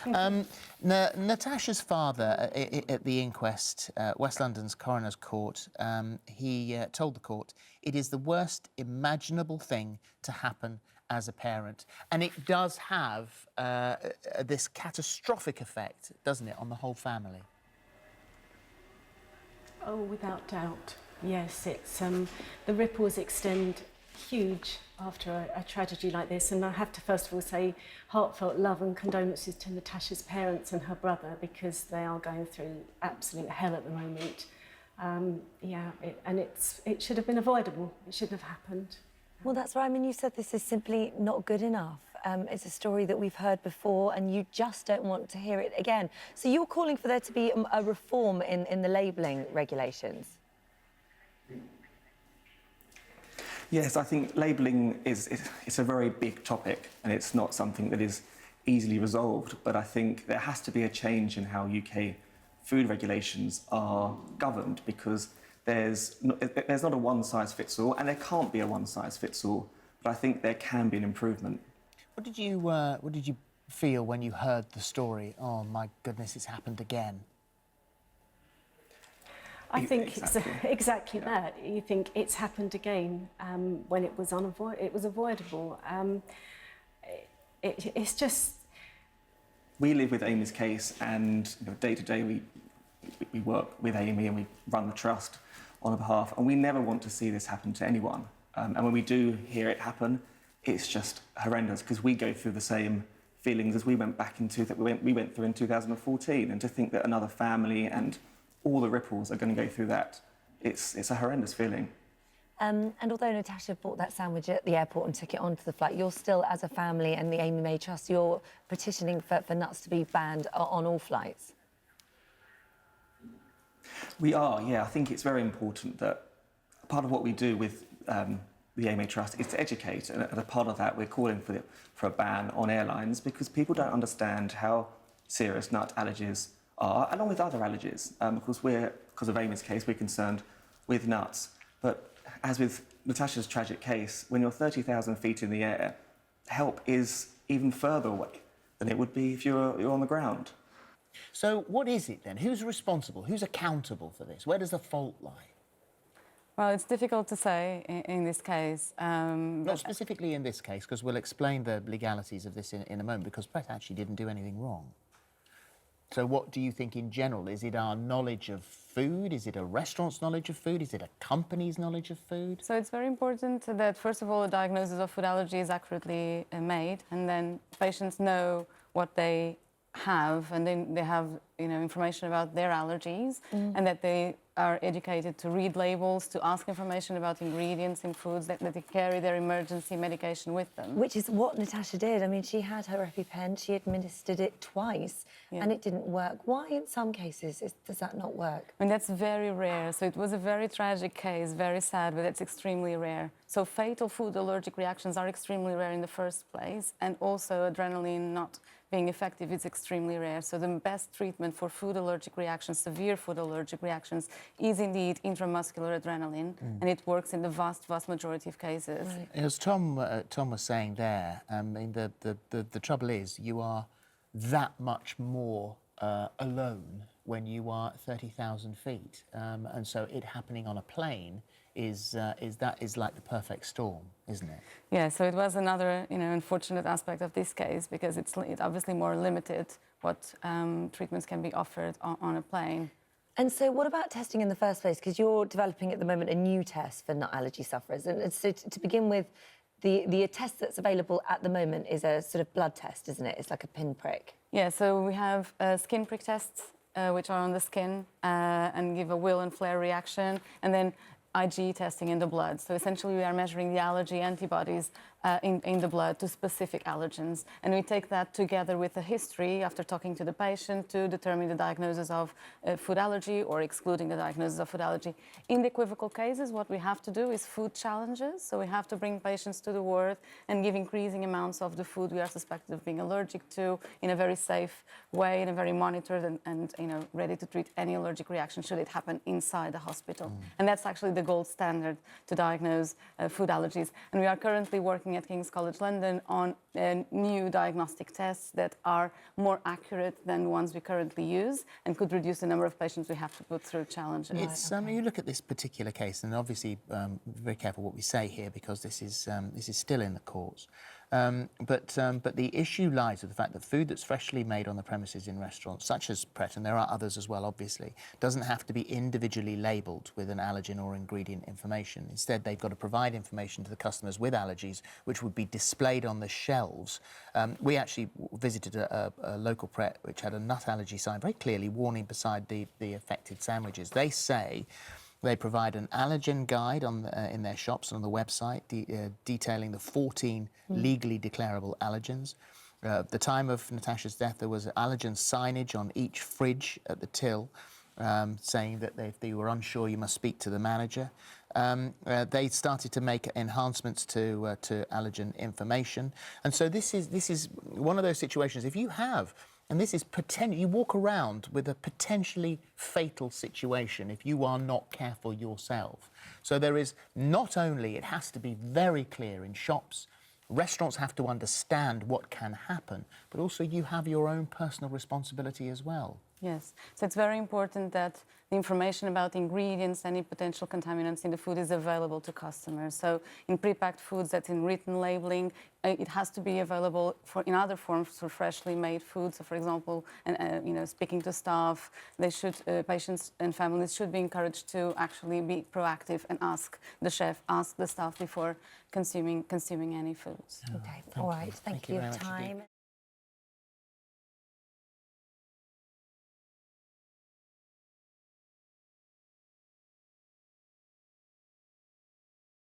Natasha's father, at the inquest, West London's Coroner's Court, he told the court, "It is the worst imaginable thing to happen as a parent." And it does have this catastrophic effect, doesn't it, on the whole family? Oh, without doubt, yes. It's the ripples extend huge after a tragedy like this, and I have to first of all say heartfelt love and condolences to Natasha's parents and her brother, because they are going through absolute hell at the moment. It should have been avoidable. It shouldn't have happened. Well, that's right. I mean, you said this is simply not good enough. It's a story that we've heard before, and you just don't want to hear it again. So you're calling for there to be a reform in the labelling regulations? Yes, I think labelling it's a very big topic, and it's not something that is easily resolved. But I think there has to be a change in how UK food regulations are governed, because there's not a one-size-fits-all, and there can't be a one-size-fits-all. But I think there can be an improvement. What did you feel when you heard the story? Oh my goodness, it's happened again. I think exactly that. You think it's happened again when it was avoidable. It's just. We live with Amy's case, and day to day we work with Amy and we run the trust on her behalf, and we never want to see this happen to anyone. And when we do hear it happen, it's just horrendous, because we go through the same feelings as we went through in 2014, and to think that another family and all the ripples are going to go through that, it's a horrendous feeling. And although Natasha bought that sandwich at the airport and took it onto the flight, you're still, as a family and the Amy May Trust, you're petitioning for nuts to be banned on all flights. We are, yeah. I think it's very important that part of what we do with the Amy May Trust is to educate, and as a part of that we're calling for a ban on airlines, because people don't understand how serious nut allergies are, along with other allergies. Because of Amy's case, we're concerned with nuts. But as with Natasha's tragic case, when you're 30,000 feet in the air, help is even further away than it would be if you're on the ground. So what is it then? Who's responsible? Who's accountable for this? Where does the fault lie? Well, it's difficult to say in this case. Not specifically in this case, because we'll explain the legalities of this in a moment, because Brett actually didn't do anything wrong. So what do you think in general? Is it our knowledge of food? Is it a restaurant's knowledge of food? Is it a company's knowledge of food? So it's very important that, first of all, a diagnosis of food allergy is accurately made, and then patients know what they have, and then they have information about their allergies, and that they are educated to read labels, to ask information about ingredients in foods, that they carry their emergency medication with them. Which is what Natasha did. I mean, she had her EpiPen, she administered it twice, and it didn't work. Why, in some cases, does that not work? I mean, that's very rare. So it was a very tragic case, very sad, but it's extremely rare. So fatal food allergic reactions are extremely rare in the first place, and also adrenaline not being effective is extremely rare. So the best treatment for food allergic reactions, severe food allergic reactions, is indeed intramuscular adrenaline, and it works in the vast majority of cases. Right. As Tom was saying there, the trouble is you are that much more alone when you are 30,000 feet, and so it happening on a plane is like the perfect storm, isn't it? Yeah, so it was another unfortunate aspect of this case, because it's obviously more limited what treatments can be offered on a plane. And so what about testing in the first place? Because you're developing at the moment a new test for nut allergy sufferers. And so to begin with, the test that's available at the moment is a sort of blood test, isn't it? It's like a pinprick. Yeah, so we have skin prick tests, which are on the skin and give a will and flare reaction, and then IgE testing in the blood. So essentially we are measuring the allergy antibodies in the blood to specific allergens. And we take that together with a history after talking to the patient to determine the diagnosis of food allergy or excluding the diagnosis of food allergy. In the equivocal cases, what we have to do is food challenges. So we have to bring patients to the ward and give increasing amounts of the food we are suspected of being allergic to in a very safe way, in a very monitored and ready to treat any allergic reaction should it happen inside the hospital. And that's actually the gold standard to diagnose food allergies. And we are currently working working at King's College London on new diagnostic tests that are more accurate than the ones we currently use and could reduce the number of patients we have to put through challenges. It's you look at this particular case, and obviously very careful what we say here because this is still in the courts. But the issue lies with the fact that food that's freshly made on the premises in restaurants, such as Pret, and there are others as well, obviously, doesn't have to be individually labelled with an allergen or ingredient information. Instead, they've got to provide information to the customers with allergies, which would be displayed on the shelves. We actually visited a local Pret which had a nut allergy sign very clearly warning beside the affected sandwiches. They say they provide an allergen guide in their shops and on the website detailing the 14 legally declarable allergens. At the time of Natasha's death, there was allergen signage on each fridge at the till saying that if they were unsure, you must speak to the manager. They started to make enhancements to allergen information. And so this is one of those situations, if you have, and this is you walk around with a potentially fatal situation if you are not careful yourself. So there is not only, it has to be very clear in shops, restaurants have to understand what can happen, but also you have your own personal responsibility as well. Yes, so it's very important that the information about ingredients, any potential contaminants in the food is available to customers. So in pre-packed foods, that's in written labeling. It has to be available in other forms for freshly made food. So, for example, speaking to staff, patients and families should be encouraged to actually be proactive and ask the chef, ask the staff before consuming any foods. Okay, all right. Thank you for your time.